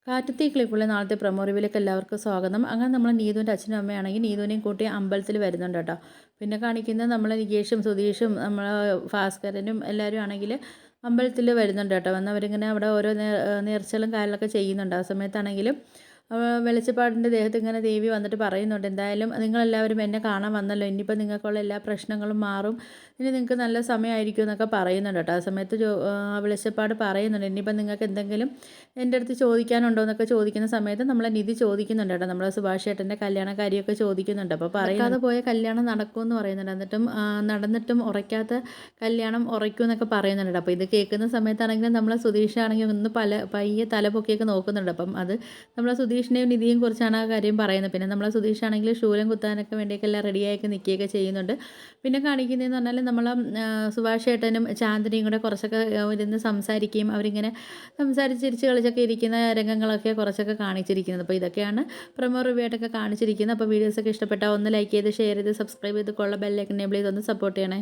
കാറ്റത്തി ക്ലിപ്പിലെ നാളത്തെ പ്രൊമോ റിവ്യൂലേക്ക് എല്ലാവർക്കും സ്വാഗതം. അങ്ങനെ നമ്മൾ നീതുവിൻ്റെ അച്ഛനും അമ്മയാണെങ്കിൽ നീതുവിനെയും കൂട്ടി അമ്പലത്തിൽ വരുന്നുണ്ട് കേട്ടോ. പിന്നെ കാണിക്കുന്നത് നമ്മളെ നികേഷും സുധീഷും നമ്മളെ ഭാസ്കരനും എല്ലാവരും ആണെങ്കിൽ അമ്പലത്തിൽ വരുന്നുണ്ട് കേട്ടോ. വന്നവരിങ്ങനെ അവിടെ ഓരോ നേർച്ചകളും കാര്യങ്ങളൊക്കെ ചെയ്യുന്നുണ്ട്. ആ സമയത്താണെങ്കിലും വെളിച്ചപ്പാടിൻ്റെ ദേഹത്ത് ഇങ്ങനെ ദേവി വന്നിട്ട് പറയുന്നുണ്ട്, എന്തായാലും നിങ്ങളെല്ലാവരും എന്നെ കാണാൻ വന്നല്ലോ, ഇനിയിപ്പോൾ നിങ്ങൾക്കുള്ള എല്ലാ പ്രശ്നങ്ങളും മാറും, ഇനി നിങ്ങൾക്ക് നല്ല സമയമായിരിക്കും എന്നൊക്കെ പറയുന്നുണ്ട് കേട്ടോ. ആ സമയത്ത് വെളിച്ചപ്പാട് പറയുന്നുണ്ട്, ഇനിയിപ്പോൾ നിങ്ങൾക്ക് എന്തെങ്കിലും എൻ്റെ അടുത്ത് ചോദിക്കാനുണ്ടോ എന്നൊക്കെ ചോദിക്കുന്ന സമയത്ത് നമ്മളെ നിധി ചോദിക്കുന്നുണ്ട് കേട്ടോ. നമ്മളെ സുഭാഷ് ചേട്ടൻ്റെ കല്യാണക്കാരിയൊക്കെ ചോദിക്കുന്നുണ്ട്. അപ്പോൾ പറയാതെ പോയ കല്യാണം നടക്കുമെന്ന് പറയുന്നുണ്ട്. എന്നിട്ടും നടന്നിട്ടും ഉറയ്ക്കാത്ത കല്യാണം ഉറയ്ക്കും എന്നൊക്കെ പറയുന്നുണ്ട്. അപ്പോൾ ഇത് കേൾക്കുന്ന സമയത്താണെങ്കിലും നമ്മളെ സുധീഷാണെങ്കിൽ ഒന്ന് പയ്യെ തല പൊക്കിയൊക്കെ നോക്കുന്നുണ്ട്. അപ്പം അത് നമ്മളെ സുധീഷിനെയും നിധിയെയും കുറിച്ചാണ് ആ കാര്യം പറയുന്നത്. പിന്നെ നമ്മളെ സുധീഷാണെങ്കിൽ ശൂലം കുത്താനൊക്കെ വേണ്ടിയൊക്കെ എല്ലാം റെഡിയാക്കി നിൽക്കുകയൊക്കെ ചെയ്യുന്നുണ്ട്. പിന്നെ കാണിക്കുന്നതെന്ന് പറഞ്ഞാൽ നമ്മളെ സുഭാഷ് ചേട്ടനും ചാന്ദിനിയും കൂടെ കുറച്ചൊക്കെ ഇരുന്ന് സംസാരിക്കുകയും അവരിങ്ങനെ സംസാരിച്ച് ചിരിച്ച് കളിച്ചൊക്കെ ഇരിക്കുന്ന രംഗങ്ങളൊക്കെ കുറച്ചൊക്കെ കാണിച്ചിരിക്കുന്നത്. അപ്പോൾ ഇതൊക്കെയാണ് പ്രൊമോ റിവ്യൂ ആയിട്ടൊക്കെ കാണിച്ചിരിക്കുന്നത്. അപ്പോൾ വീഡിയോസൊക്കെ ഇഷ്ടപ്പെട്ടാൽ ഒന്ന് ലൈക്ക് ചെയ്ത് ഷെയർ ചെയ്ത് സബ്സ്ക്രൈബ് ചെയ്ത് ബെല്ലൈക്കൻ എനേബിൾ ചെയ്ത് ഒന്ന് സപ്പോർട്ട് ചെയ്യണേ.